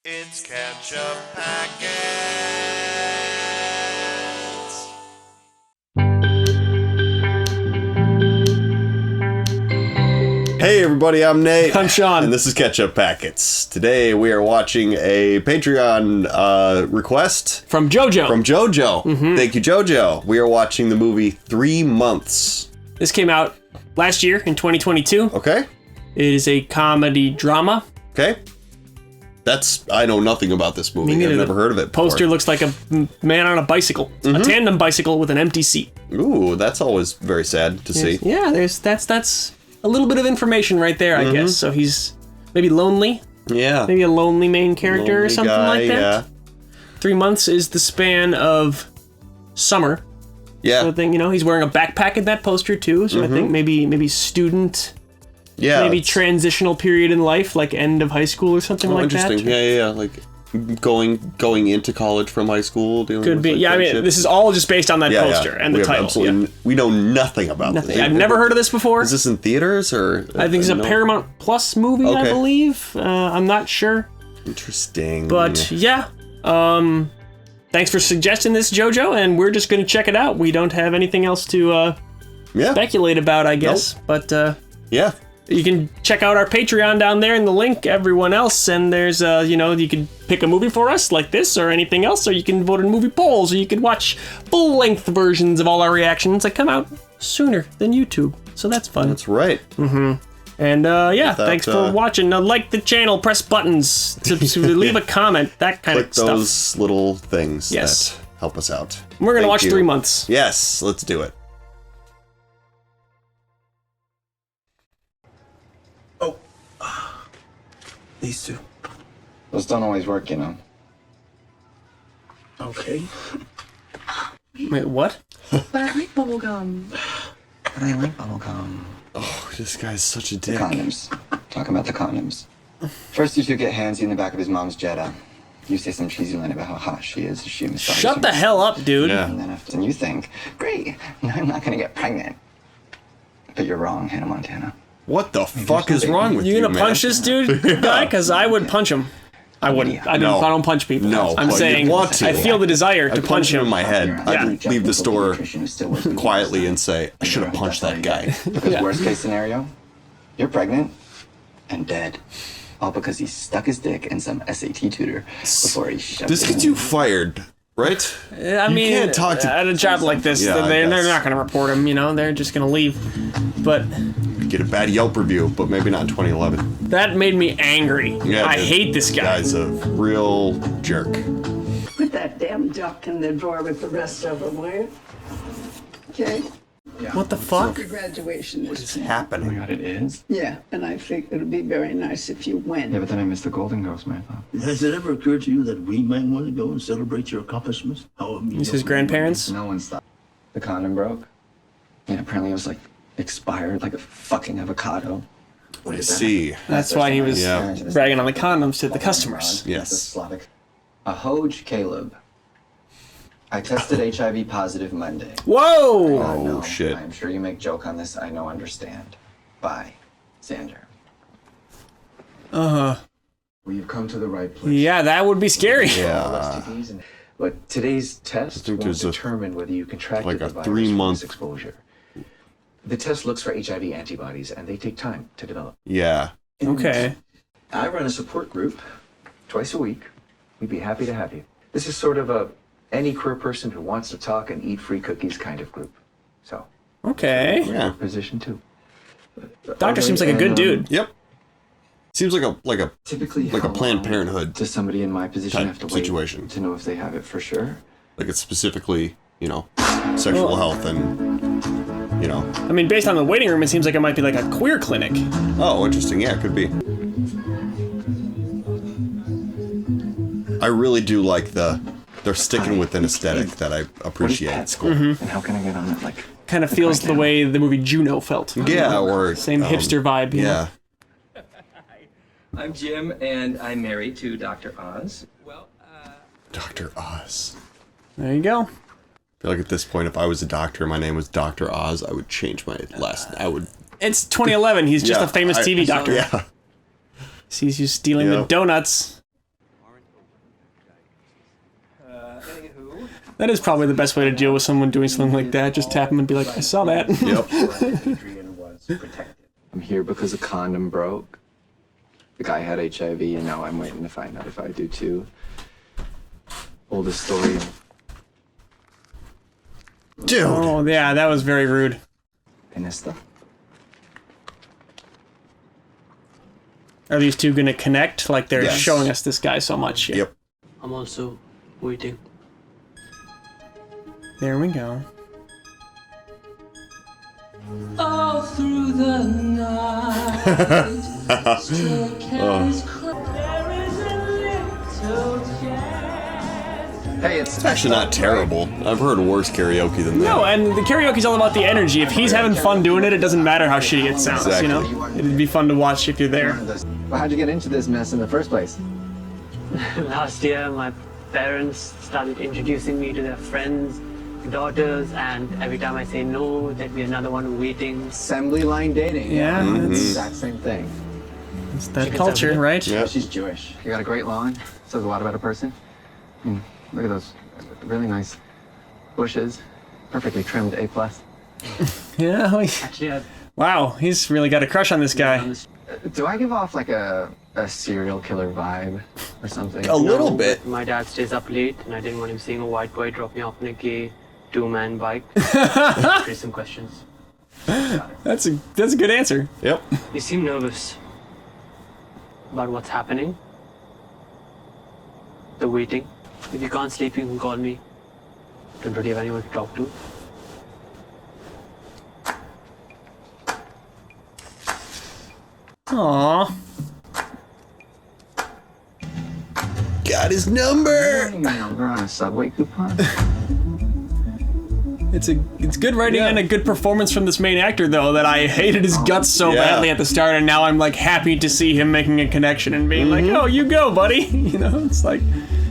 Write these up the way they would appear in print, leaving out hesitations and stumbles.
It's Ketchup Packets. Hey everybody, I'm Nate. I'm Sean. And this is Ketchup Packets. Today we are watching a Patreon request. From Jojo. From Jojo. Mm-hmm. Thank you, Jojo. We are watching the movie 3 Months. This came out last year in 2022. Okay. It is a comedy drama. Okay. I know nothing about this movie. I've never heard of it before. Poster looks like a man on a bicycle. Mm-hmm. A tandem bicycle with an empty seat. Ooh, that's always very sad to see. Yeah, that's a little bit of information right there, I guess. So he's maybe lonely. Yeah. Maybe a lonely main character Lonely or something guy, like that. Yeah. 3 months is the span of summer. Yeah. So I think, he's wearing a backpack in that poster too. So I think maybe student. Yeah. Maybe transitional period in life, like end of high school or something like that. Interesting. Yeah. Like going into college from high school. Could be. Yeah, I mean, this is all just based on that poster and the title. We know nothing about this. I've never heard of this before. Is this in theaters or? I think it's a Paramount Plus movie, I believe. I'm not sure. Interesting. But yeah. Thanks for suggesting this, Jojo, and we're just going to check it out. We don't have anything else to speculate about, I guess. Nope. But yeah. You can check out our Patreon down there in the link, everyone else, and there's, you can pick a movie for us like this or anything else, or you can vote in movie polls, or you can watch full-length versions of all our reactions that come out sooner than YouTube. So that's fun. That's right. Mm-hmm. And, thanks for watching. Like the channel, press buttons to leave a comment, that kind of stuff. Click those little things that help us out. We're going to watch 3 months. Yes, let's do it. These two. Those don't always work, you know. Okay. Wait, what? But I like bubblegum. But I like bubblegum. Oh, this guy's such a The dick. condoms. Talking about the condoms. First, you two get handsy in the back of his mom's Jetta. You say some cheesy line about how hot she is. She massages Shut the hell up, dude. Yeah. And then you think, great, now I'm not gonna get pregnant. But you're wrong, Hannah Montana. What the fuck is wrong with you, You gonna man? punch this dude, guy? Because I would punch him. I wouldn't. I don't punch people. No, I'm but saying you'd want to. I feel the desire to I'd punch him. in my head. Yeah. I'd leave the store quietly and say, I should have punched that guy. Because worst case scenario, you're pregnant and dead. All because he stuck his dick in some SAT tutor before he shoved This it gets in. you fired, right? I mean, can't talk to- at a job like this, Yeah, I they're guess. not going to report him. They're just going to leave. But Get a bad Yelp review, but maybe not in 2011. that made me angry. Yeah, I dude. hate this guy. Guy's a real jerk. Put that damn duck in the drawer with the rest of them, will you? Okay. What the fuck? Your graduation is Happening. Oh my god, it is? Yeah, and I think it'll be very nice if you win. Yeah, but then I missed the Golden Ghost Marathon. Has it ever occurred to you that we might want to go and celebrate your accomplishments? He's his grandparents. No one stopped. The condom broke. And apparently it was like expired like a fucking avocado. I see. That's why he was Yeah. bragging on the condoms to the customers. Yes. The Slavic. A Hoj Caleb. I tested HIV positive Monday. Whoa! No, shit. I'm sure you make joke on this. I know, understand. Bye, Xander. Well, you've come to the right place. Yeah, that would be scary. Yeah. But today's test think won't there's a- determine whether you contracted like the a virus 3-month from this exposure. The test looks for HIV antibodies, and they take time to develop. Yeah. Okay. I run a support group twice a week. We'd be happy to have you. This is sort of a any queer person who wants to talk and eat free cookies kind of group. So, Okay. we're in Yeah. a position too. Doctor seems like a good dude. Yep. Seems like a Typically, like a how Planned long Parenthood does somebody in my position type have to wait situation. to know if they have it for sure? like it's specifically, sexual health and I mean, based on the waiting room, it seems like it might be like a queer clinic. Oh, interesting. Yeah, it could be. I really do like they're sticking with an aesthetic that I appreciate. At school, Mm-hmm. and how can I get on it? Like, Kind of feels the way the movie Juno felt. Yeah, or Same hipster vibe. you know? Yeah. I'm Jim, and I'm married to Dr. Oz. Well, Dr. Oz. There you go. I feel like at this point, if I was a doctor and my name was Dr. Oz, I would change my last. I would. It's 2011. He's just Yeah, a famous TV doctor. Yeah. Sees you stealing the Yep. donuts. That is probably the best way to deal with someone doing something like that. Just tap him and be like, I saw that. Yep. Adrian was protected. I'm here because a condom broke. The guy had HIV, and now I'm waiting to find out if I do too. Oldest story. Dude. Oh, yeah, that was very rude. Pinesta. Are these two gonna connect? Like they're Yes. showing us this guy so much. Yeah. Yep. I'm also waiting. There we go. All through the night, still carries there is a little chance. Hey, it's It's actually not terrible. I've heard worse karaoke than that. No, and the karaoke's all about the energy. If he's having fun doing it, it doesn't matter how shitty it sounds, you know? It'd be fun to watch if you're there. Well, how'd you get into this mess in the first place? Last year, my parents started introducing me to their friends, daughters, and every time I say no, there'd be another one waiting. Assembly line dating. Yeah, It's the it's, exact same thing. it's that culture, right? Yep. She's Jewish. You got a great lawn. Says a lot about a person. Look at those really nice bushes. Perfectly trimmed A+. Yeah. Actually, Wow, he's really got a crush on this guy. Do I give off like a serial killer vibe or something? A little bit. My dad stays up late, and I didn't want him seeing a white boy drop me off on a gay two-man bike. Raise some questions. That's a good answer. Yep. You seem nervous about what's happening. The waiting. If you can't sleep, you can call me. Don't really have anyone to talk to. Aww. Got his number. Your number on a subway coupon? It's good writing and a good performance from this main actor though that I hated his guts so Yeah. badly at the start, and now I'm like happy to see him making a connection and being like, oh, you go, buddy. You know, it's like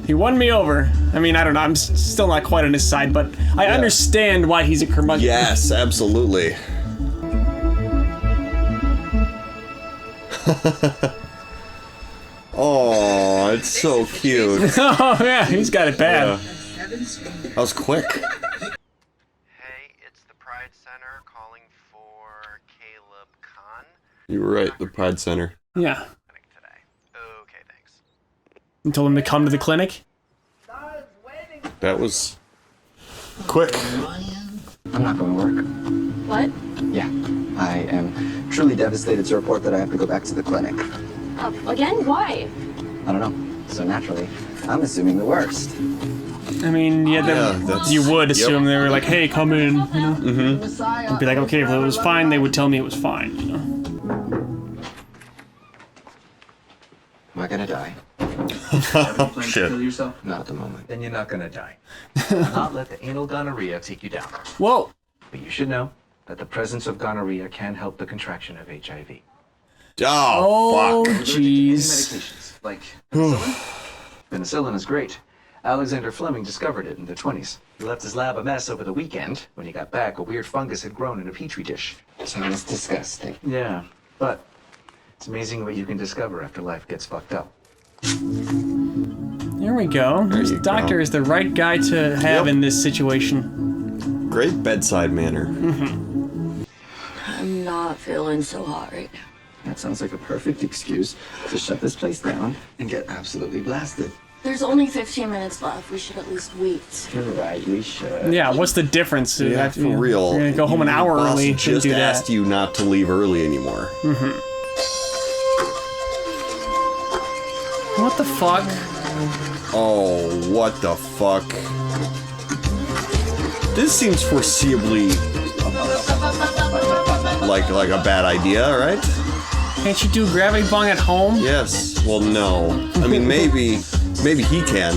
he won me over. I mean, I don't know. I'm still not quite on his side, but I understand why he's a curmudgeon. Yes, absolutely. Oh, it's so cute. Oh yeah, he's got it bad. That was quick. Hey, it's the Pride Center calling for Caleb Kahn. You were right, the Pride Center. Yeah. Clinic today. Okay, thanks. You told him to come to the clinic. That was quick. I'm not going to work. What? Yeah, I am truly devastated to report that I have to go back to the clinic. Again? Why? I don't know. So naturally, I'm assuming the worst. I mean, yeah, that's- you would assume Yep. they were like, hey, come in, you know? I'd be like, okay, if it was fine, they would tell me it was fine, you know? Am I gonna die? Shit. Kill yourself? Not at the moment. Then you're not gonna die. Not let the anal gonorrhea take you down. Whoa! But you should know that the presence of gonorrhea can help the contraction of HIV. Oh, fuck. Jeez. Medications like penicillin. Penicillin is great. Alexander Fleming discovered it in the 20s. He left his lab a mess over the weekend. When he got back, a weird fungus had grown in a petri dish. Sounds disgusting. Yeah, but it's amazing what you can discover after life gets fucked up. There we go. This you doctor go. is the right guy to have Yep. in this situation. Great bedside manner. I'm not feeling so hot right now. That sounds like a perfect excuse to shut this place down and get absolutely blasted. There's only 15 minutes left. We should at least wait. You're right, we should. Yeah, what's the difference? Yeah, for real. You're gonna go home an hour Your boss early and just do asked that. you not to leave early anymore. What the fuck? Oh, what the fuck? This seems foreseeably like a bad idea, right? Can't you do gravity bong at home? Yes. Well, no. I mean, maybe he can.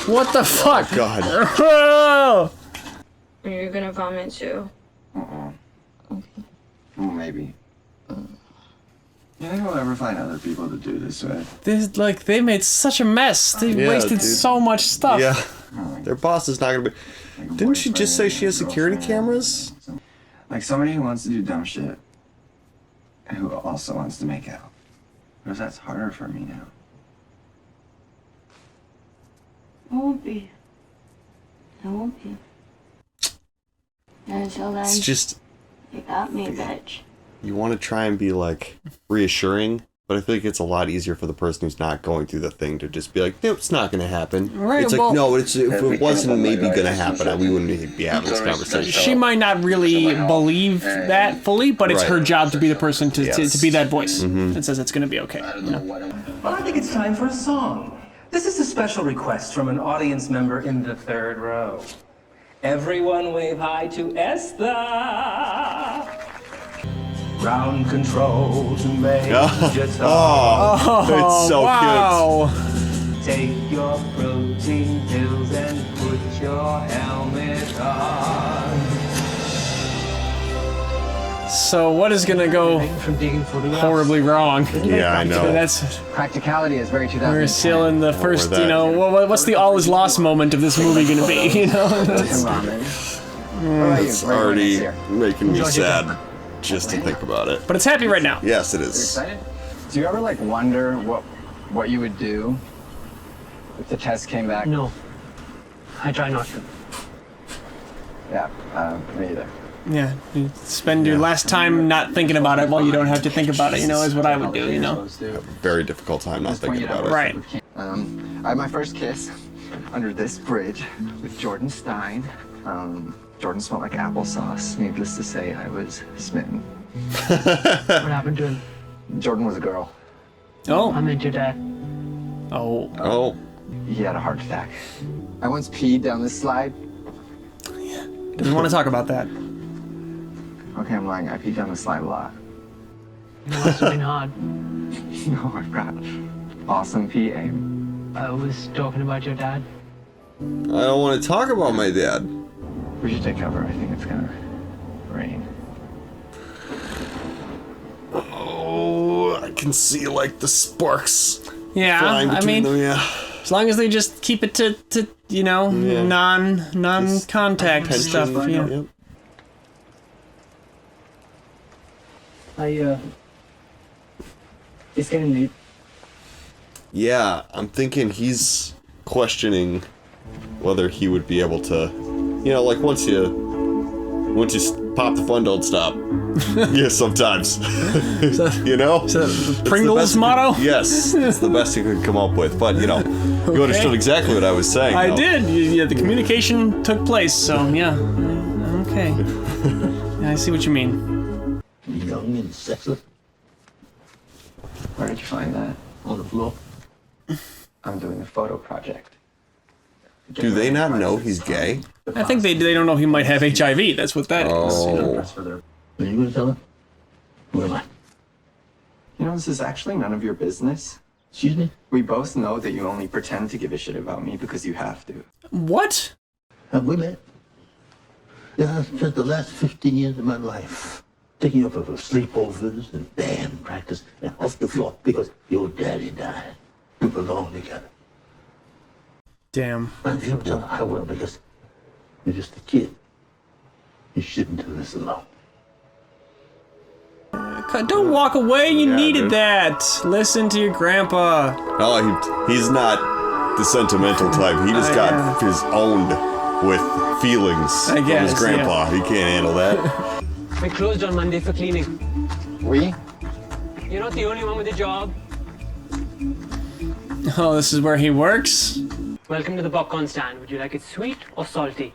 What the fuck? God. Oh! You're gonna vomit too. Maybe. You think I'll ever find other people to do this with? This, like, they made such a mess. They Yeah, wasted dude. so much stuff. Yeah. Their boss is not gonna be. Didn't she just say she has security cameras? Like somebody who wants to do dumb shit and who also wants to make out. Because that's harder for me now. I won't be. I won't be. And until then, It's just, you got me, bitch. you want to try and be like reassuring, but I feel like it's a lot easier for the person who's not going through the thing to just be like, nope, it's not going to happen. Right, It's well- like, no, if it wasn't maybe going to happen, we wouldn't be having this conversation. She might not really believe that fully, but it's her Right. job to be the person to Yes. be that voice that says it's going to be okay. You know? Well, I think it's time for a song. This is a special request from an audience member in the third row. Everyone wave hi to Esther. Ground control to Major Tom. It's so wow. Take your protein pills and put your helmet on. So what is going to go From taking photographs. horribly wrong? Yeah, I know. That's Practicality is very 2010. we're still in the first. that. You know, what's the all is lost moment of this movie going to be? You know, Some ramen. What about you? It's Where are you going already this year? making me sad just to think about it. but it's happy right now. Yes, it is. Excited? Do you ever like wonder what you would do if the test came back? No. I try not to. Yeah, me either. Yeah, you spend your last time not thinking about it while you don't have to think about it. You know, is what I would do. You know, Very difficult time not thinking about it. right? I had my first kiss under this bridge with Jordan Stein. Jordan smelled like applesauce. Needless to say, I was smitten. What happened to him? Jordan was a girl. I Oh, met your dad. oh, Oh, He had a heart attack. I once peed down this slide. doesn't want to talk about that. Okay, I'm lying. I peed down the slide a lot. It must have been hard. No, I've got awesome pee aim. I was talking about your dad. I don't want to talk about my dad. We should take cover. I think it's gonna rain. Oh, I can see like the sparks Yeah, flying I between mean, them. Yeah. as long as they just keep it to you know non-contact Tension. stuff. Yeah. Yep. It's getting late. Yeah, I'm thinking he's questioning whether he would be able to, you know, like once you pop the fun, don't stop. Yeah, sometimes. You know? Is that It's the the Pringles best you motto? could- yes, it's the best you could come up with. But, you know, you understood exactly what I was saying. I though. did. Yeah, the communication took place. So yeah, okay. Yeah, I see what you mean. Young and sexy Where did you find that? on the floor. I'm doing a photo project. Do they not know he's gay? I think they don't know he might have HIV. That's what that is. Oh. Are you gonna tell her? Where am I? You know, this is actually none of your business. Excuse me? We both know that you only pretend to give a shit about me because you have to. What? Have we met? Yeah, I've spent the last 15 years of my life taking you up for sleepovers and band practice and off the floor because your daddy died. We belong together. Damn. And if you don't tell her, I will because you're just a kid. You shouldn't do this alone. Don't walk away. You Yeah, needed dude. that. Listen to your grandpa. Oh, he's not the sentimental type. He just got his owned with feelings I from guess, his grandpa. He can't handle that. We closed on Monday for cleaning. We? You're not the only one with a job. Oh, this is where he works. Welcome to the popcorn stand. Would you like it sweet or salty?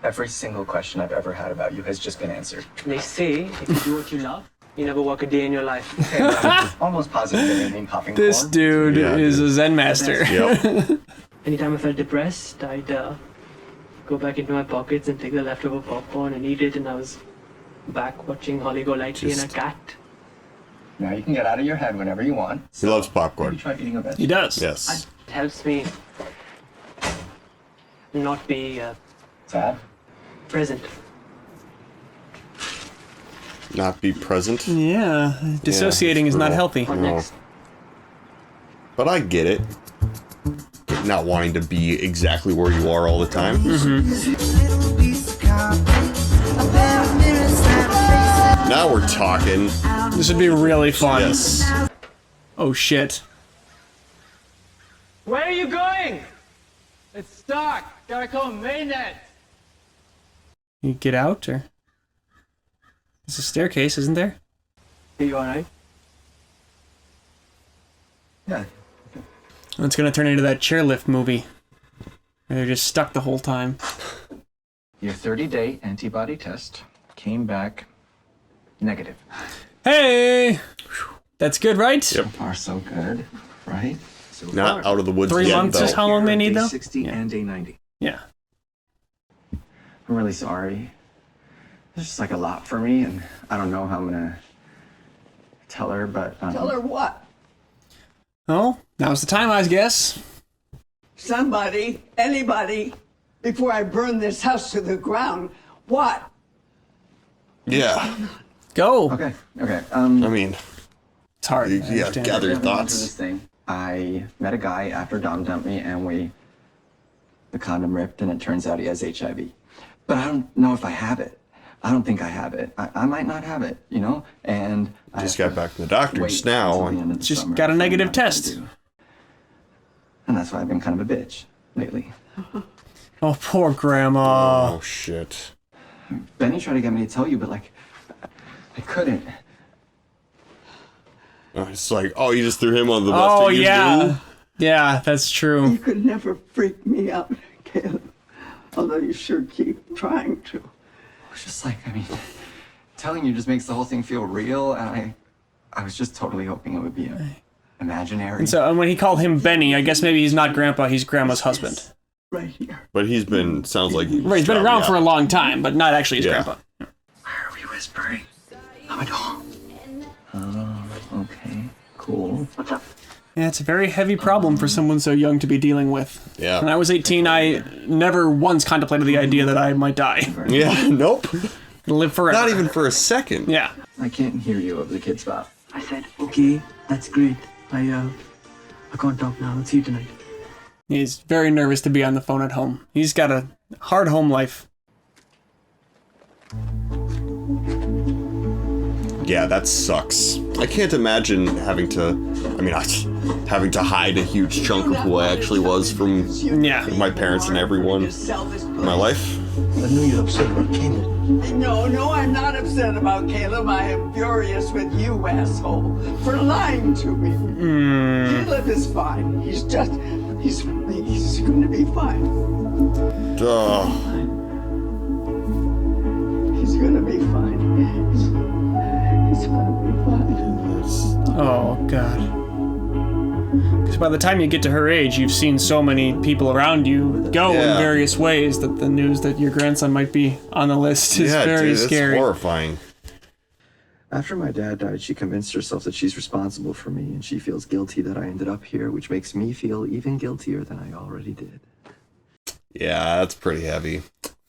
Every single question I've ever had about you has just been answered. They say if you do what you love, you never work a day in your life. Almost positive they didn't mean popping This corn. dude Yeah, is dude. a Zen master. Yep. Anytime I felt depressed, I'd go back into my pockets and take the leftover popcorn and eat it, and I was back watching Holly Golightly and a Just- cat. Now you can get out of your head whenever you want. He loves Maybe popcorn. try eating a vegetable. He does. Yes. It helps me not be Sad? present. Not be present. Yeah. Dissociating is not brutal. healthy. What No. next? But I get it. Not wanting to be exactly where you are all the time. Now we're talking. This would be really fun. Yes. Oh shit. Where are you going? It's stuck. Gotta call maintenance. You get out, or there's a staircase, isn't there? Are you alright? Yeah. It's gonna turn into that chairlift movie where they're just stuck the whole time. Your 30-day antibody test came back negative. Hey, that's good, right? Yep. So far, so good, right? So Not far. out of the woods 3 yet, months though. is how long they need, Day though? 60 and day 90. Yeah. I'm really sorry. It's just like a lot for me, and I don't know how I'm gonna tell her, but Tell her what? Oh, now's the time, I guess. Somebody, anybody, before I burn this house to the ground. What? Yeah. Go. Okay. I mean, It's hard. I yeah, understand. gather your What happened thoughts. after this thing? I met a guy after Dom dumped me, and the condom ripped, and it turns out he has HIV. But I don't know if I have it. I don't think I have it. I might not have it, you know? And Just I got back from the doctor's now, and Just got a negative test. And that's why I've been kind of a bitch lately. Oh, poor grandma. oh shit. Benny tried to get me to tell you, but like, I couldn't. It's like, oh, you just threw him on the bus. Oh, that you yeah. knew? Yeah, that's true. You could never freak me out, Caleb. Although you sure keep trying to. It's just like, I mean, telling you just makes the whole thing feel real, and I was just totally hoping it would be imaginary. And so, and when he called him Benny, I guess maybe he's not grandpa, he's grandma's husband. Right here. But he's been, sounds like Right, he's been around for a long time, but not actually his Yeah. grandpa. Why are we whispering? I'm a dog. Oh, okay, cool. What's up? Yeah, it's a very heavy problem for someone so young to be dealing with. Yeah. When I was 18, I never once contemplated the idea that I might die. Yeah, nope. Live forever. Not even for a second. Yeah. I can't hear you over the kid spot. I said, okay, that's great. I can't talk now. I'll see you tonight. He's very nervous to be on the phone at home. He's got a hard home life. Yeah, that sucks. I can't imagine having to having to hide a huge chunk of who I actually was from Yeah. my parents and everyone in my life. I knew you're upset about Caleb. No, I'm not upset about Caleb. I am furious with you, asshole, for lying to me. Caleb is fine. He's going to be fine. Duh. He's going to be fine. He's going to be fine. Oh, God. Because by the time you get to her age, you've seen so many people around you go Yeah. in various ways that the news that your grandson might be on the list is Yeah, very dude, it's scary. horrifying. After my dad died, she convinced herself that she's responsible for me, and she feels guilty that I ended up here, which makes me feel even guiltier than I already did. Yeah, that's pretty heavy.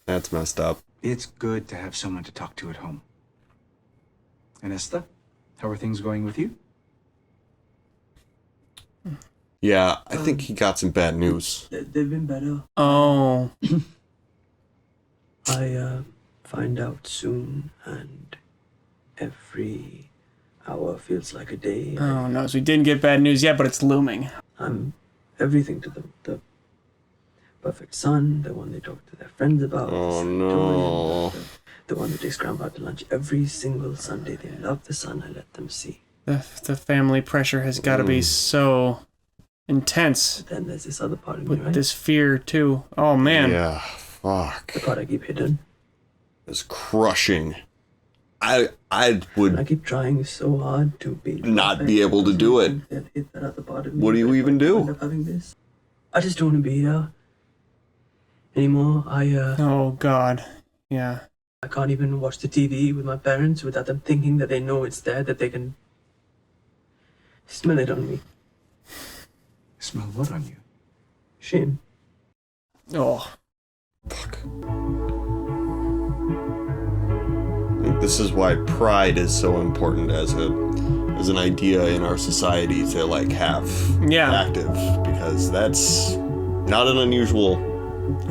That's messed up. It's good to have someone to talk to at home. And Esther, how are things going with you? Yeah, I think he got some bad news. They've been better. Oh. I find out soon, and every hour feels like a day. Oh, no. So we didn't get bad news yet, but it's looming. I'm everything to them. The perfect son, the one they talk to their friends about. Oh, the no. serotonin, the one that takes grandpa to lunch every single Sunday. They love the son I let them see. The family pressure has got to be so intense But then there's this other part of me, with right? this fear, too. Oh, man. Yeah, fuck. The part I keep hidden. It's crushing. I And I would keep trying so hard to be not perfect, be able to do it. that hit that other part of me. What do you that even might do? end up having this. I just don't want to be here anymore. Oh, God. Yeah. I can't even watch the TV with my parents without them thinking that they know it's there, that they can smell it on me. Smell what on you? Shame. Oh. Fuck. I think this is why pride is so important as an idea in our society to like have active, because that's not an unusual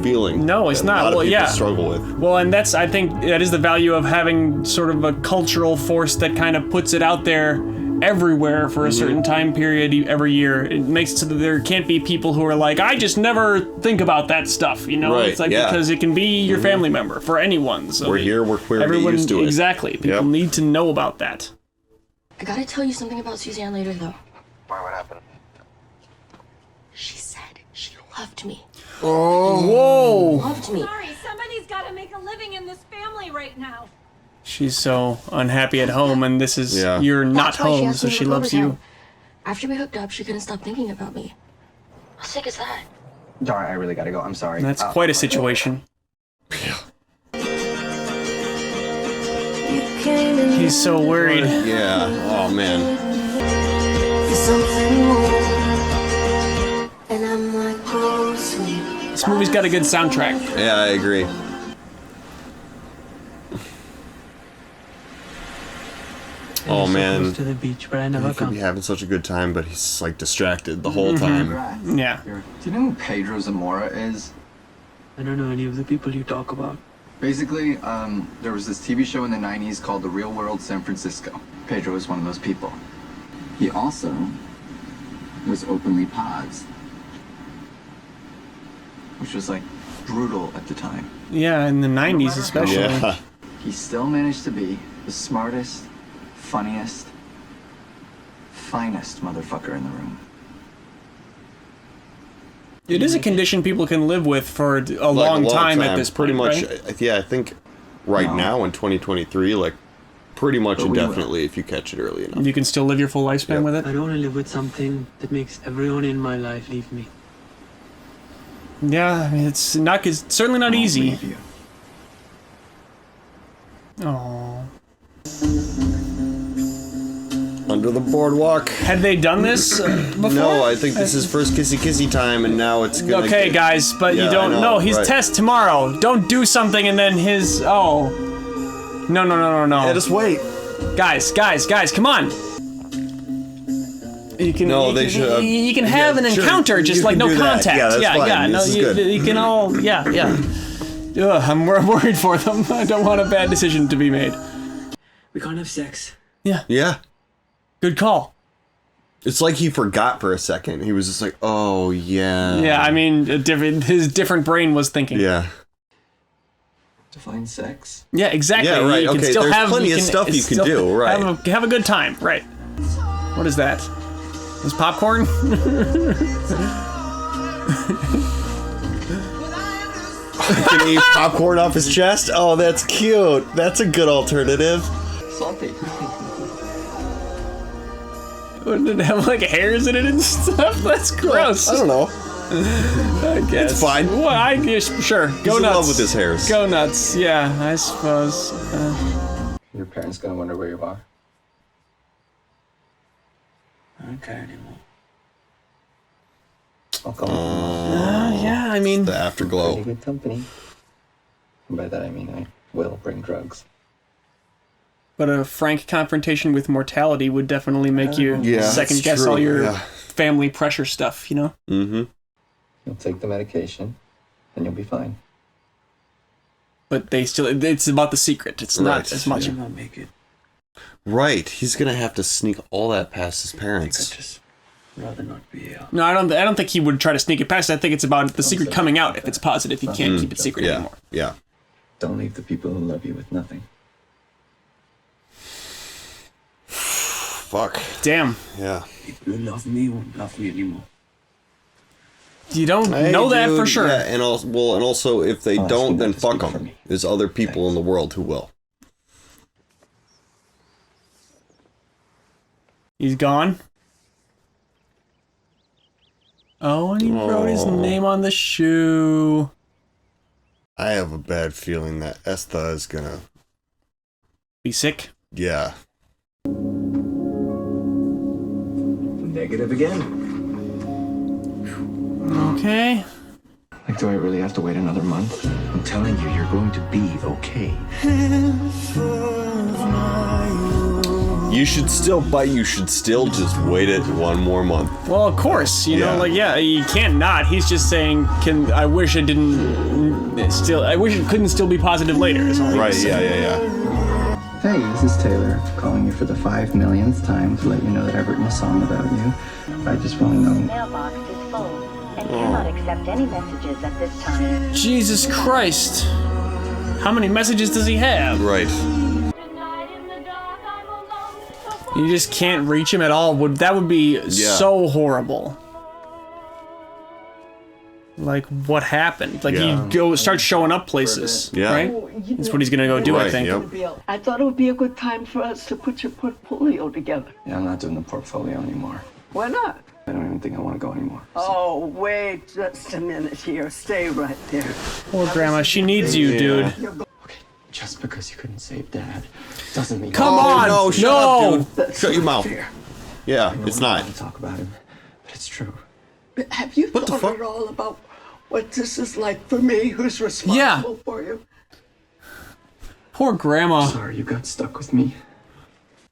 feeling. No, it's that not. A lot Well, of people yeah. struggle with. Well, and I think that is the value of having sort of a cultural force that kind of puts it out there everywhere for a certain time period every year. It makes it so that there can't be people who are like, I just never think about that stuff, you know? Right, It's like, yeah. because it can be your family member, for anyone. So We're here, we're queer, get used to it. Exactly. People need to know about that. I gotta tell you something about Suzanne later, though. Why, what happened? She said she loved me. Oh. Whoa. Loved me. Sorry, somebody's got to make a living in this family right now. She's so unhappy at home, and this is, you're not That's why home, asked so me to she come loves over you. town. After we hooked up, she couldn't stop thinking about me. How sick is that? Darn, I really gotta go. I'm sorry. That's quite a situation. He's so worried. Yeah. Oh, man. And I'm like, oh, sweet. This movie's got a good soundtrack. Yeah, I agree. Oh, man. To the beach, but I He never could come. be having such a good time, but he's, like, distracted the whole time. Yeah. Do you know who Pedro Zamora is? I don't know any of the people you talk about. Basically, there was this TV show in the 90s called The Real World San Francisco. Pedro was one of those people. He also was openly posed, which was like brutal at the time. Yeah, in the 90s especially. Yeah. He still managed to be the smartest, funniest, finest motherfucker in the room. It is a condition people can live with for a long time at this pretty point, much, right? yeah, I think now in 2023, like, pretty much But we will. indefinitely if you catch it early enough. You can still live your full lifespan with it? I don't want to live with something that makes everyone in my life leave me. Yeah, I mean, it's certainly not easy. Leave you. Oh. Under the boardwalk. Had they done this before? No, I think this is first kissy time, and now it's gonna Okay, get- guys, but Yeah, you I don't know, know. His right. test tomorrow. Don't do something and then his. Oh. No. Yeah, just wait. Guys, come on. You can. No, you they can, should. You can have an sure, encounter, just you like can no do that. contact. Yeah, that's fine. No, This is good. you can all. Yeah. Ugh, I'm worried for them. I don't want a bad decision to be made. We can't have sex. Yeah. Good call. It's like he forgot for a second. He was just like, oh, yeah. Yeah, I mean, his different brain was thinking. Yeah. Define sex? Yeah, exactly. Yeah, right, You can okay, still there's have, plenty of stuff you can do, right. Have a good time, right. What is that? Is popcorn? Can he eat popcorn off his chest? Oh, that's cute. That's a good alternative. Salty. Wouldn't it have like hairs in it and stuff? That's gross. I don't know. I guess. It's fine. Well, I guess, sure. Go in nuts. love with his hairs. Go nuts. Yeah, I suppose. Your parents gonna wonder where you are. I don't care anymore. I'll call Yeah, I mean, The afterglow. pretty good company. And by that I mean I will bring drugs. but a frank confrontation with mortality would definitely make you Yeah, second that's guess true, all your yeah. family pressure stuff, you know? Mm-hmm. You'll take the medication, and you'll be fine. But it's about the secret. It's not Right, as much. I won't make it. Right. He's gonna have to sneak all that past his parents. Just rather not be here. No, I don't think he would try to sneak it past. I think it's about the secret coming out if it's positive. He can't keep it secret Yeah. anymore. Yeah. Don't leave the people who love you with nothing. Fuck. Damn. Yeah. People who love me won't love me anymore. You don't know that for sure. Yeah, and also if they I'll ask don't, you then not to fuck speak for them. me. There's other people in the world who will. He's gone. Oh, and he wrote his name on the shoe. I have a bad feeling that Estha is gonna. Be sick. Yeah. Negative again. Okay. Like, do I really have to wait another month? I'm telling you, you're going to be okay. You should still just wait it one more month. Well, of course, you know, you can't not. He's just saying, I wish it couldn't still be positive later. Is all he was Right, saying. yeah. Hey, this is Taylor, calling you for the 5 millionth time to let you know that I've written a song about you. I just want to know... Mailbox is full and cannot accept any messages at this time. Jesus Christ. How many messages does he have? Right. You just can't reach him at all. That would be so horrible. Like, what happened? Like, he start showing up places, right? That's what he's gonna go do, I think. I thought it would be a good time for us to put your portfolio together. Yeah, I'm not doing the portfolio anymore. Why not? I don't even think I want to go anymore. Oh, wait just a minute here. Stay right there. Poor Grandma, she needs you, dude. Okay, just because you couldn't save Dad doesn't mean... Come on! No, shut up, dude. Shut your mouth. Fair. Yeah, it's not. To talk about him, but it's true. But have you thought at all about what this is like for me, who's responsible for you? Poor Grandma. Sorry you got stuck with me.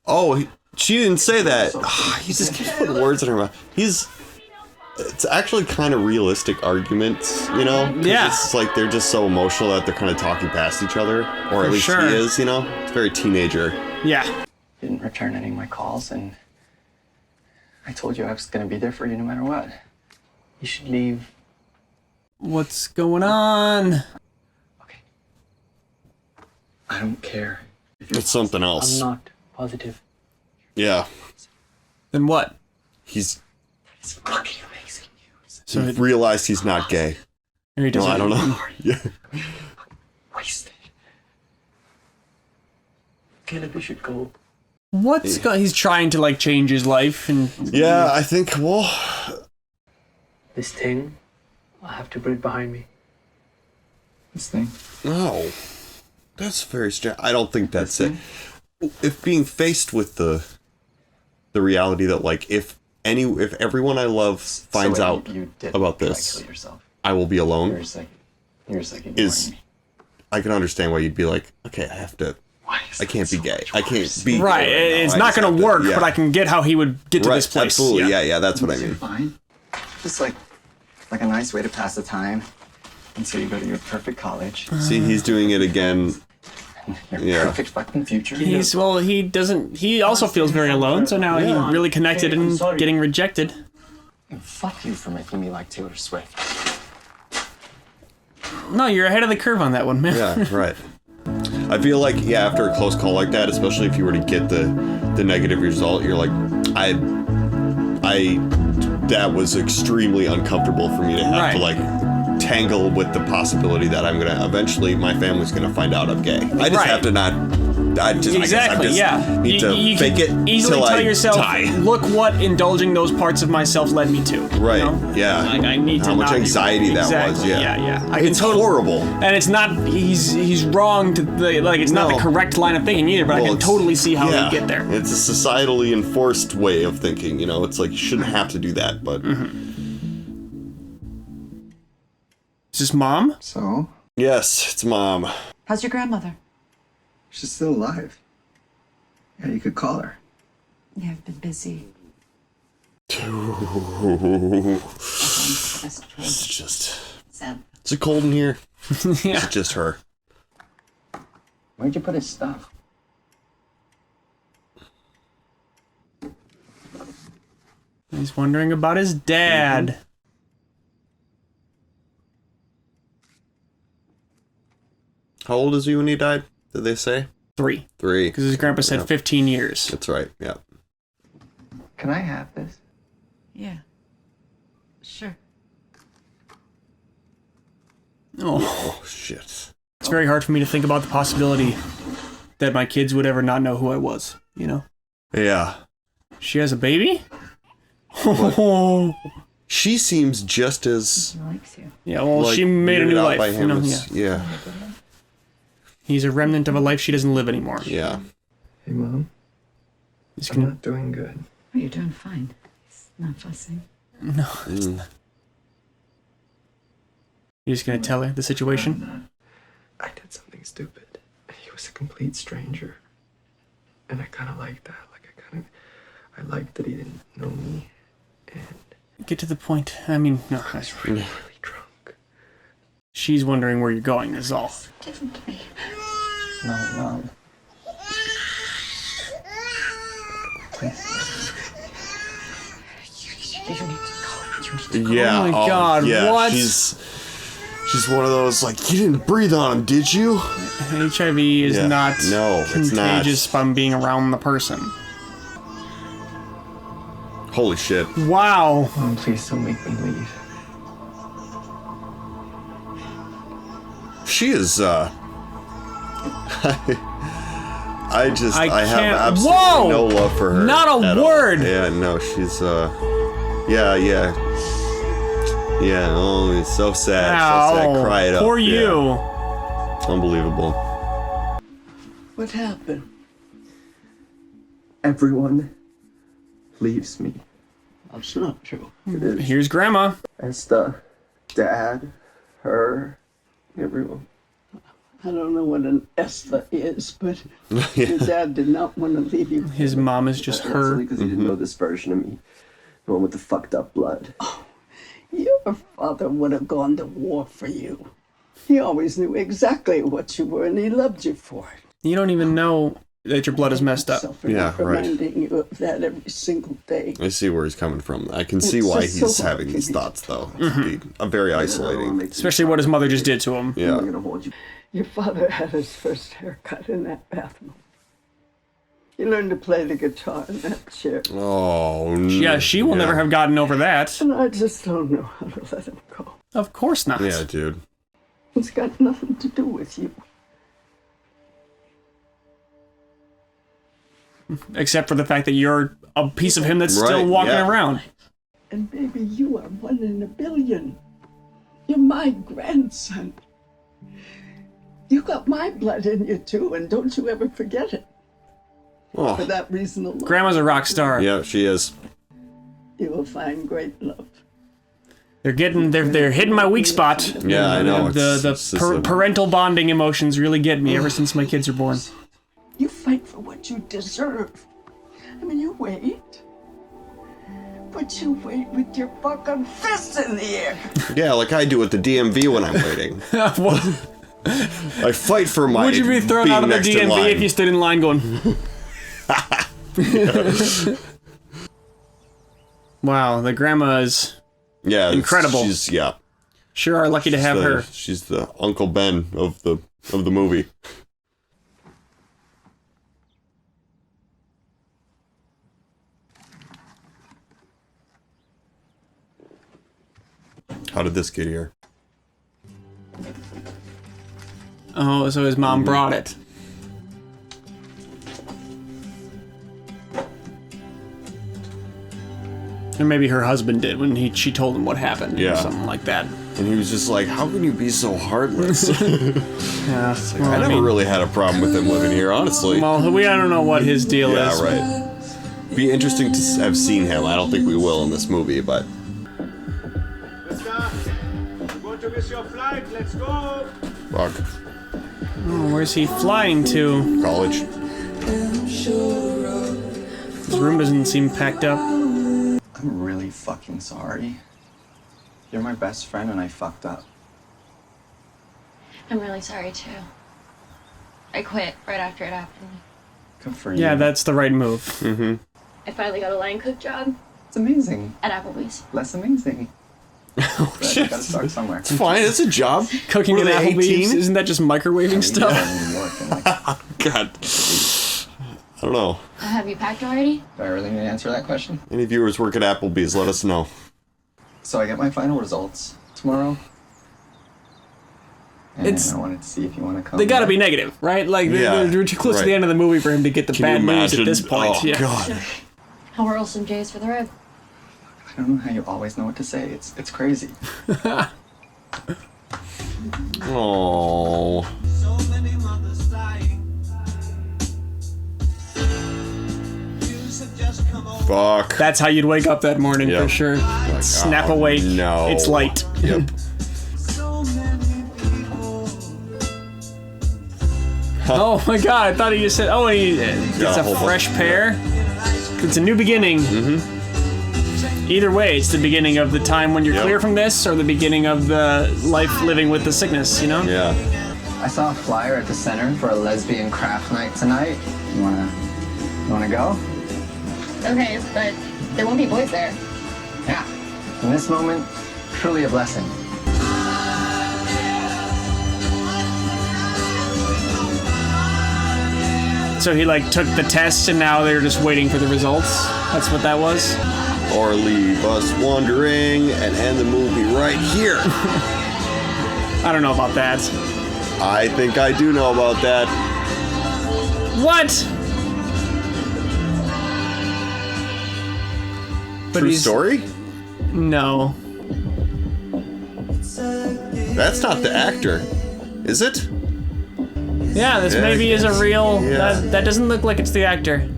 Oh, she didn't say that. He just keeps putting words in her mouth. It's actually kind of realistic arguments, you know? Yeah. It's like they're just so emotional that they're kind of talking past each other. Or at least he is, you know? It's very teenager. Yeah. Didn't return any of my calls, and I told you I was going to be there for you no matter what. You should leave. What's going on? I don't care. It's something else. I'm not positive. Yeah. Then what? It's fucking amazing news. So he realized he's not gay. Or he doesn't. No, I don't know. Yeah. Wasted. Caleb, you should go. He's trying to, like, change his life and... Yeah, I think, well... This thing, I have to put it behind me. This thing? No. That's very strange. I don't think that's it. If being faced with the reality that, like, if everyone I love finds out about this, I will be alone. You're just like I can understand why you'd be like, okay, I can't be gay. I can't be right. Gay It's not going to work, but I can get how he would get to this place. Absolutely. Yeah, that's what I mean. Fine. Just like a nice way to pass the time until you go to your perfect college. See, he's doing it again. Your perfect fucking future. He also feels very alone, so now he's really connected and getting rejected. And fuck you for making me like Taylor Swift. No, you're ahead of the curve on that one, man. Yeah, right. I feel like, after a close call like that, especially if you were to get the negative result, you're like, that was extremely uncomfortable for me to have to, like, tangle with the possibility that eventually my family's gonna find out I'm gay. I just have to not, Exactly, need to fake it easily till tell I yourself, die. look what indulging those parts of myself led me to. Right, you know? yeah. Like, I need to How much anxiety that was, yeah. It's horrible. And it's not, he's wrong to, it's not the correct line of thinking either, but I can totally see how he'd get there. It's a societally enforced way of thinking, you know? It's like, you shouldn't have to do that, but... Is this Mom? So? Yes, it's Mom. How's your grandmother? She's still alive. Yeah, you could call her. Yeah, I've been busy. It's just... Is it cold in here? Yeah. It's just her. Where'd you put his stuff? He's wondering about his dad. How old is he when he died? Did they say? 3. 3. Because his grandpa said 15 years. That's right, yeah. Can I have this? Yeah. Sure. Oh, shit. It's very hard for me to think about the possibility that my kids would ever not know who I was, you know? Yeah. She has a baby? She seems just as... He likes you. Yeah, well, like, she made a new weirded out life. by You him know? as- yeah. He's a remnant of a life she doesn't live anymore. Yeah. Hey, Mom. I'm not doing good. Oh, you're doing fine. It's not fussing. No, it's not. You're just gonna tell her the situation? I did something stupid. He was a complete stranger. And I kind of liked that. I liked that he didn't know me. And Get to the point. I mean, no. I was really drunk. She's wondering where you're going, is all. Give him to me. No, Mom. please. You need to go. Yeah. Oh my God, yeah, what? She's one of those, like, you didn't breathe on him, did you? HIV is not contagious from being around the person. Holy shit. Wow. Oh, please don't make me leave. She is, I have absolutely no love for her. Not a word! All. Yeah, no, she's, yeah, oh, it's so sad. Ow, so sad. Cry it up. poor you. Unbelievable. What happened? Everyone leaves me. That's not true. Here's Grandma. Esther, Dad, her, everyone. I don't know what an Esther is, but your dad did not want to leave you. His mom is just That's her. only because he didn't know this version of me. The one with the fucked up blood. Oh, your father would have gone to war for you. He always knew exactly what you were, and he loved you for it. You don't even know that your blood is messed up. Yeah, right. Reminding you of that every single day. I see where he's coming from. I can see It's why just he's so having these thoughts, though. It's very isolating. Especially what his mother just did to him. Yeah. Your father had his first haircut in that bathroom. He learned to play the guitar in that chair. Oh, no. Yeah, she will never have gotten over that. And I just don't know how to let him go. Of course not. Yeah, dude. It's got nothing to do with you. Except for the fact that you're a piece of him that's still walking around. And baby, you are 1 in a billion. You're my grandson. You got my blood in you too, and don't you ever forget it. Oh. For that reason alone. Grandma's a rock star. Yeah, she is. You will find great love. They're hitting my weak spot. Yeah, I know. The parental bonding emotions really get me ever since my kids are born. You fight for what you deserve. I mean, you wait. But you wait with your fucking fists in the air. Yeah, like I do at the DMV when I'm waiting. I fight for my. Would you be thrown out of the DMV if you stood in line going? Wow, the grandma is incredible. She's sure are lucky to have her. She's the Uncle Ben of the movie. How did this get here? Oh, so his mom brought it. Or maybe her husband did when she told him what happened. Yeah. Or something like that. And he was just like, how can you be so heartless? Yeah. Like, I never really had a problem with him living here, honestly. Well, I don't know what his deal is. Yeah, right. Be interesting to have seen him. I don't think we will in this movie, but... Going to miss your flight. Let's go. Fuck. Oh, where's he flying to? College. His room doesn't seem packed up. I'm really fucking sorry. You're my best friend and I fucked up. I'm really sorry too. I quit right after it happened. Good for you. Yeah, that's the right move. Mm-hmm. I finally got a line cook job. It's amazing. At Applebee's. Less amazing. Oh, You gotta start somewhere. It's fine, it's a job. Cooking Were at they Applebee's? 18? Isn't that just microwaving stuff? In New York and God. I don't know. Have you packed already? Do I really need to answer that question? Any viewers work at Applebee's, let us know. So I get my final results tomorrow. And I wanted to see if you want to come. They gotta be negative, right? Like, they're too close to the end of the movie for him to get the bad news at this point. Oh, God. How are some J's for the road? I don't know how you always know what to say. It's crazy. Oh. Fuck. That's how you'd wake up that morning for sure. Like, Snap oh, awake. No. It's light. Yep. Oh my god, I thought he just said, oh, he gets a fresh pair. It's a new beginning. Mm-hmm. Either way, it's the beginning of the time when you're clear from this, or the beginning of the life living with the sickness, you know? Yeah. I saw a flyer at the center for a lesbian craft night tonight. You wanna go? Okay, but there won't be boys there. Yeah. In this moment, truly a blessing. So he like took the test and now they're just waiting for the results. That's what that was. Or leave us wondering and end the movie right here. I don't know about that. I think I do know about that. What? But True story? No. That's not the actor, is it? Yeah, this maybe is a real... Yeah. That doesn't look like it's the actor.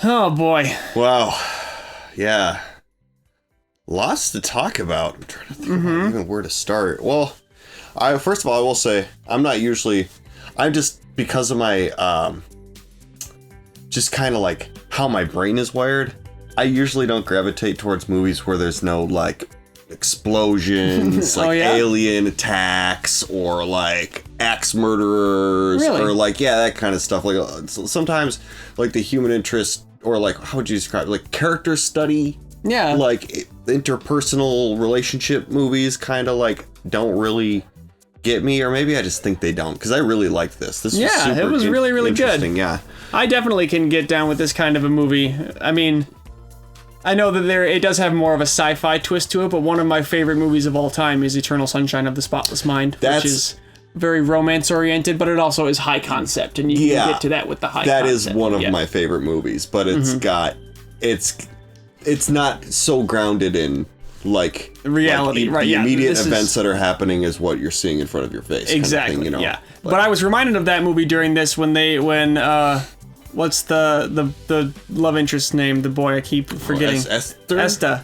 Oh, boy. Wow. Yeah. Lots to talk about. I'm trying to think about even where to start. Well, first of all, I will say, I'm just, because of my, just kind of like how my brain is wired, I usually don't gravitate towards movies where there's no, like, explosions, like alien attacks, or like axe murderers, or like that kind of stuff. Like sometimes like the human interest, or like how would you describe it? Like character study, like interpersonal relationship movies kind of like don't really get me, or maybe I just think they don't, because I really liked this. This was super it was really good. Yeah, I definitely can get down with this kind of a movie. I mean, I know that it does have more of a sci-fi twist to it, but one of my favorite movies of all time is Eternal Sunshine of the Spotless Mind, which is very romance-oriented, but it also is high concept, and you can get to that with the high concept. That is one of my favorite movies, but it's not so grounded in like reality, right? The immediate events that are happening is what you're seeing in front of your face. Exactly. Kind of thing, you know? Yeah. But I was reminded of that movie during this when what's the love interest's name? The boy I keep forgetting. Esta.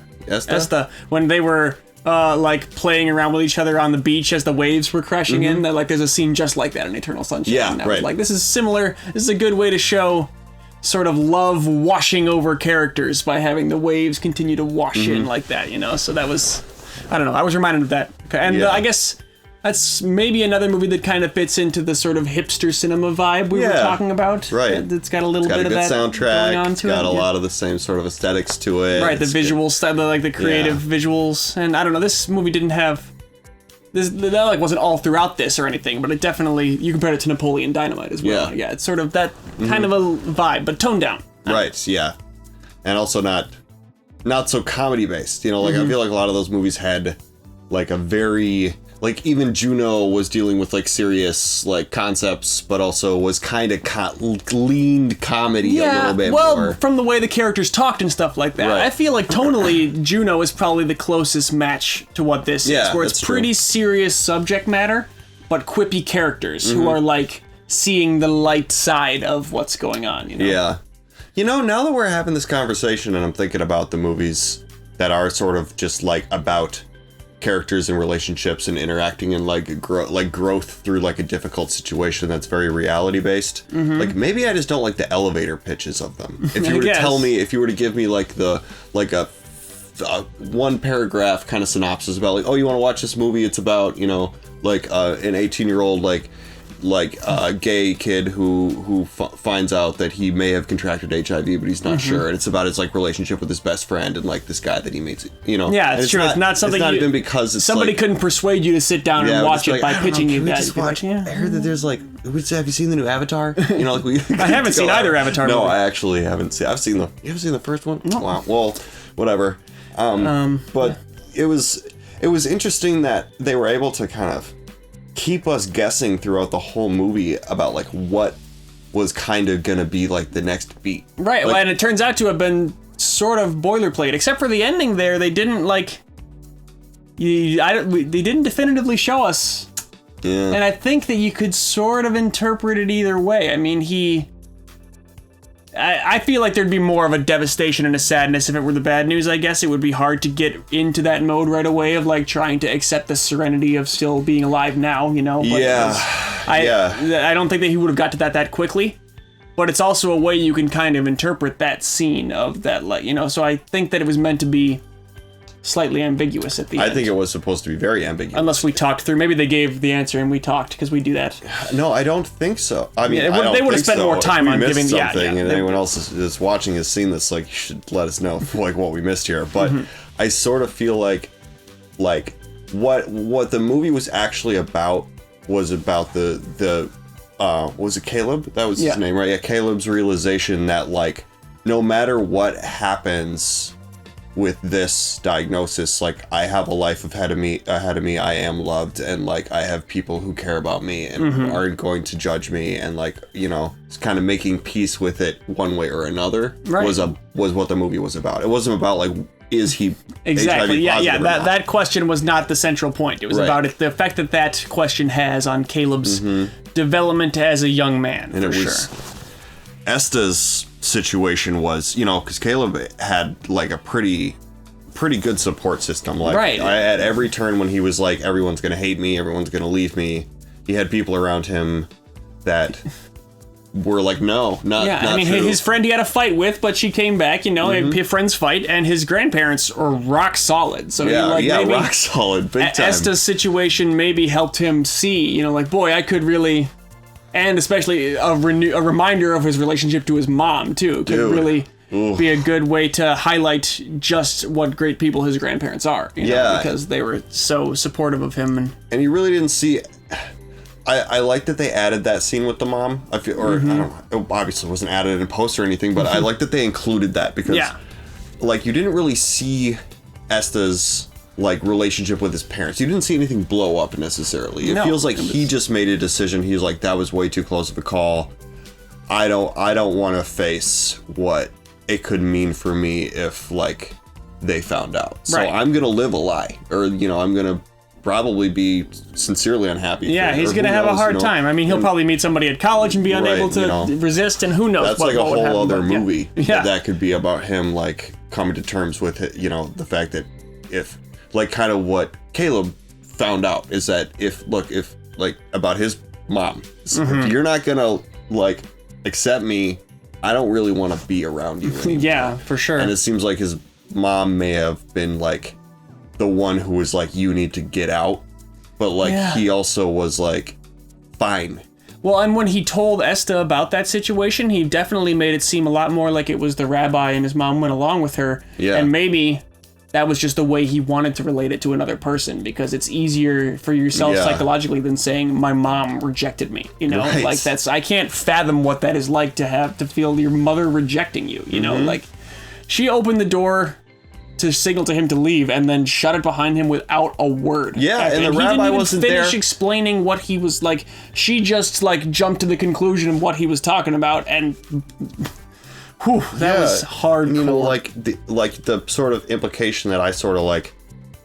When they were like playing around with each other on the beach as the waves were crashing in. That like there's a scene just like that in Eternal Sunshine. Yeah, and I was like, this is similar. This is a good way to show sort of love washing over characters by having the waves continue to wash in like that, you know? So that was, I don't know, I was reminded of that. And I guess that's maybe another movie that kind of fits into the sort of hipster cinema vibe we were talking about. Right. It's got a little bit of that soundtrack, going on to got it. a lot of the same sort of aesthetics to it. Right, the visual style, like the creative visuals. And I don't know, this movie didn't have... That like wasn't all throughout this or anything, but it definitely, you compared it to Napoleon Dynamite as well. Yeah, it's sort of that kind of a vibe, but toned down. Right, yeah. And also not so comedy based. You know, like I feel like a lot of those movies had like a very, like even Juno was dealing with like serious like concepts, but also was kind of leaned comedy a little bit more. From the way the characters talked and stuff like that. I feel like tonally, Juno is probably the closest match to what this is, where it's pretty serious subject matter, but quippy characters who are like seeing the light side of what's going on, you know? Yeah. You know, now that we're having this conversation and I'm thinking about the movies that are sort of just like about characters and relationships and interacting and like growth through like a difficult situation that's very reality based. Like maybe I just don't like the elevator pitches of them. If you were to tell me, if you were to give me like a one paragraph kind of synopsis about like, oh, you want to watch this movie? It's about, you know, like an 18-year-old like a gay kid who finds out that he may have contracted HIV, but he's not sure, and it's about his like relationship with his best friend and like this guy that he meets, you know. Yeah, it's true. It's not something. It's not even because it's somebody like, couldn't persuade you to sit down and watch it by pitching you that. Just watch. I heard that there's like, have you seen the new Avatar? You know, like I haven't seen either Avatar. No, movie. I actually haven't seen. You haven't seen the first one? No. Wow. Well, whatever. But it was interesting that they were able to kind of keep us guessing throughout the whole movie about like what was kind of gonna be like the next beat. Right, like, and it turns out to have been sort of boilerplate, except for the ending there. They didn't like, they didn't definitively show us. Yeah. And I think that you could sort of interpret it either way. I mean, I feel like there'd be more of a devastation and a sadness if it were the bad news. I guess it would be hard to get into that mode right away of like trying to accept the serenity of still being alive now, you know? But I don't think that he would have got to that quickly, but it's also a way you can kind of interpret that scene of that, like, you know? So I think that it was meant to be slightly ambiguous at the end. I think it was supposed to be very ambiguous. Unless we talked through. Maybe they gave the answer and we talked, because we do that. No, I don't think so. I mean, they would have spent more time on giving something, and anyone else is watching has seen this. Like, you should let us know like what we missed here. But I sort of feel like what the movie was actually about was about the was it Caleb? That was his name, right? Yeah, Caleb's realization that like no matter what happens with this diagnosis, like I have a life ahead of me, I am loved, and like I have people who care about me and aren't going to judge me, and like, you know, it's kind of making peace with it one way or another. Right. was what the movie was about. It wasn't about like, is he exactly HIV positive or not? that question was not the central point. It was about the effect that question has on Caleb's development as a young man, and for it was Esta's situation was, you know, because Caleb had like a pretty good support system. Like, at every turn when he was like, everyone's gonna hate me, everyone's gonna leave me, he had people around him that were like, no, not I mean, true. his friend he had a fight with, but she came back, you know, friends fight, and his grandparents are rock solid. So maybe rock solid, big time. Esta's situation maybe helped him see, you know, like, boy, I could really, and especially a reminder of his relationship to his mom too, could really be a good way to highlight just what great people his grandparents are. You know, because they were so supportive of him, and you really didn't see. I like that they added that scene with the mom. I feel, or I don't know, it obviously wasn't added in post or anything, but I like that they included that because, like, you didn't really see Esta's like relationship with his parents. You didn't see anything blow up necessarily. It feels like he just made a decision. He's like, that was way too close of a call. I don't want to face what it could mean for me if like they found out. So I'm gonna live a lie, or you know, I'm gonna probably be sincerely unhappy. Yeah, he's gonna have a hard time. I mean, he'll probably meet somebody at college and be unable to resist, and who knows. That's what like a would whole happen, other but, movie that could be about him like coming to terms with it. You know, the fact that if like kind of what Caleb found out is that if like about his mom, if you're not gonna like accept me, I don't really want to be around you anymore. Yeah, for sure. And it seems like his mom may have been like the one who was like, you need to get out, but like he also was like, fine. Well, and when he told Esta about that situation, he definitely made it seem a lot more like it was the rabbi and his mom went along with her. Yeah. And maybe that was just the way he wanted to relate it to another person, because it's easier for yourself psychologically than saying, my mom rejected me. You know, like I can't fathom what that is like to feel your mother rejecting you. You know, like she opened the door to signal to him to leave and then shut it behind him without a word. Yeah, and the rabbi wasn't there. He didn't finish explaining what he was like. She just like jumped to the conclusion of what he was talking about, and that was hard. You know, like the sort of implication that I sort of like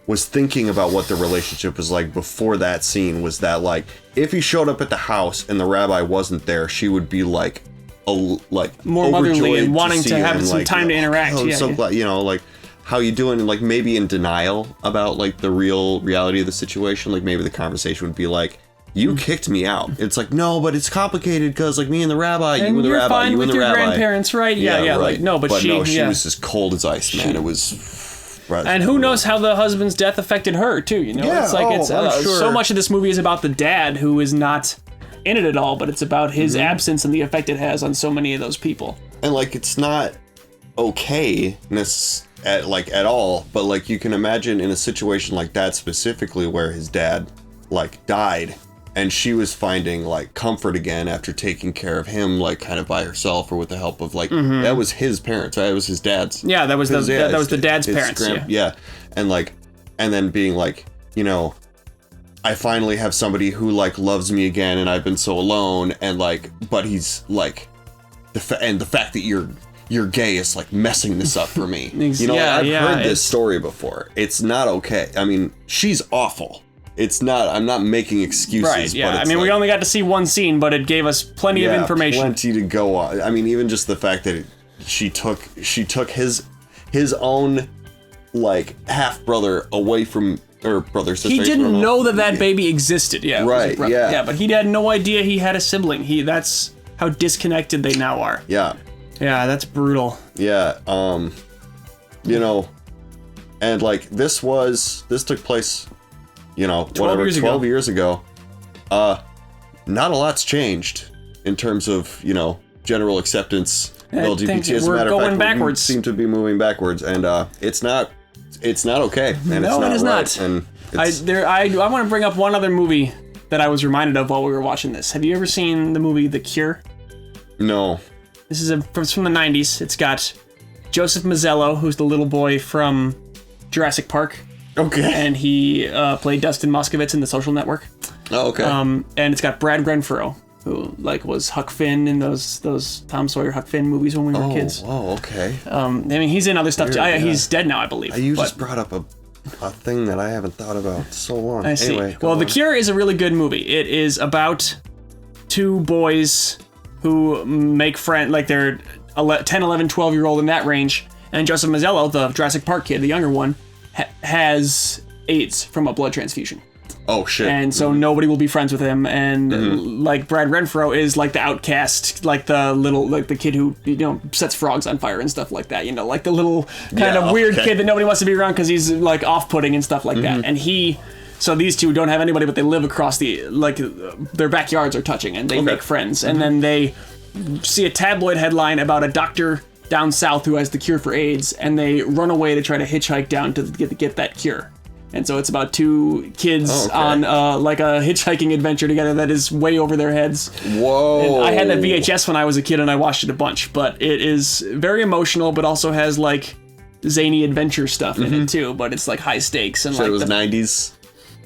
was thinking about what the relationship was like before that scene was that like if he showed up at the house and the rabbi wasn't there, she would be like more motherly and wanting to have some time to interact. I'm so glad, you know, like, how you doing? Like maybe in denial about like the real reality of the situation. Like maybe the conversation would be like, you kicked me out. It's like, no, but it's complicated because like me and the rabbi, you and the rabbi, fine you with and the your rabbi. grandparents, right? Yeah, right. Like no, but she was as cold as ice, man. It was. And who knows how the husband's death affected her too? You know, it's like so much of this movie is about the dad who is not in it at all, but it's about his absence and the effect it has on so many of those people. And like, it's not okay at all, but like you can imagine in a situation like that specifically where his dad like died and she was finding like comfort again after taking care of him like kind of by herself or with the help of like that was his parents, right? It was his dad's. Yeah, that was the dad's parents. And like, and then being like, you know, I finally have somebody who like loves me again and I've been so alone, and like, but he's like the fact that you're gay is like messing this up for me. You know, I've heard this story before. It's not okay. I mean, she's awful. It's not, I'm not making excuses. Right, yeah. But I mean, we only got to see one scene, but it gave us plenty of information. Plenty to go on. I mean, even just the fact that she took his own like half brother away from, or brother, sister. He didn't know that baby existed. Yeah. Right. Yeah, but he had no idea he had a sibling. That's how disconnected they now are. Yeah. Yeah, that's brutal. Yeah, you know, And like this took place, you know, 12 years ago. Not a lot's changed in terms of, you know, general acceptance of LGBT. As a matter of fact, backwards. We seem to be moving backwards, and it's not okay. And no, it is not. And I want to bring up one other movie that I was reminded of while we were watching this. Have you ever seen the movie The Cure? No. This is from the 90s. It's got Joseph Mazzello, who's the little boy from Jurassic Park. Okay. And he played Dustin Moskovitz in The Social Network. Oh, okay. And it's got Brad Renfro, who like was Huck Finn in those Tom Sawyer Huck Finn movies when we were kids. Oh, okay. I mean, he's in other stuff too. He's dead now, I believe. You just brought up a thing that I haven't thought about so long. I see. Anyway, well, The Cure is a really good movie. It is about two boys who make friends, like they're 10, 11, 12-year-old in that range, and Joseph Mazzello, the Jurassic Park kid, the younger one, has AIDS from a blood transfusion. Oh shit! And so nobody will be friends with him, and like Brad Renfro is like the outcast, like the kid who, you know, sets frogs on fire and stuff like that. You know, like the little kind of weird kid that nobody wants to be around because he's like off-putting and stuff like that. And so these two don't have anybody, but they live across their backyards are touching, and they make friends. And then they see a tabloid headline about a doctor down south who has the cure for AIDS, and they run away to try to hitchhike down to get that cure. And so it's about two kids on like a hitchhiking adventure together that is way over their heads. Whoa! And I had that VHS when I was a kid, and I watched it a bunch. But it is very emotional, but also has like zany adventure stuff in it too. But it's like high stakes and so like it was 90s.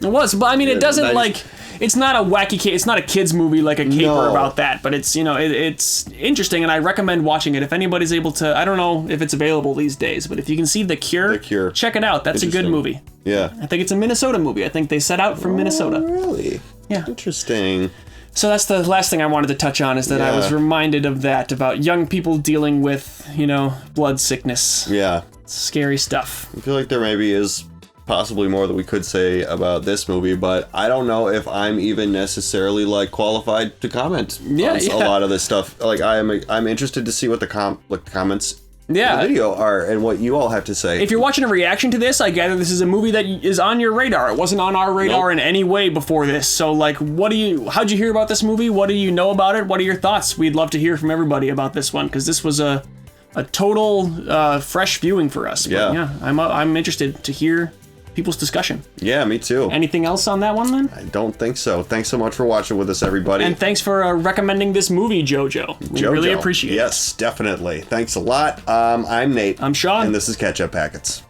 It was, but I mean, it doesn't like. It's not a wacky kid. It's not a kids movie like a caper about that. But it's, you know, it's interesting, and I recommend watching it if anybody's able to. I don't know if it's available these days, but if you can see The Cure, check it out. That's a good movie. Yeah. I think it's a Minnesota movie. I think they set out from Minnesota. Really? Yeah. Interesting. So that's the last thing I wanted to touch on, is that I was reminded of that, about young people dealing with, you know, blood sickness. Yeah. Scary stuff. I feel like there maybe is possibly more that we could say about this movie, but I don't know if I'm even necessarily like qualified to comment on a lot of this stuff. Like I'm interested to see what the comments in the video are and what you all have to say. If you're watching a reaction to this, I gather this is a movie that is on your radar. It wasn't on our radar in any way before this. So like, how'd you hear about this movie? What do you know about it? What are your thoughts? We'd love to hear from everybody about this one, because this was a total fresh viewing for us. But I'm interested to hear people's discussion. Yeah, me too. Anything else on that one, then? I don't think so. Thanks so much for watching with us, everybody. And thanks for recommending this movie, Jojo. We really appreciate it. Yes, definitely. Thanks a lot. I'm Nate. I'm Sean. And this is Catch Up Packets.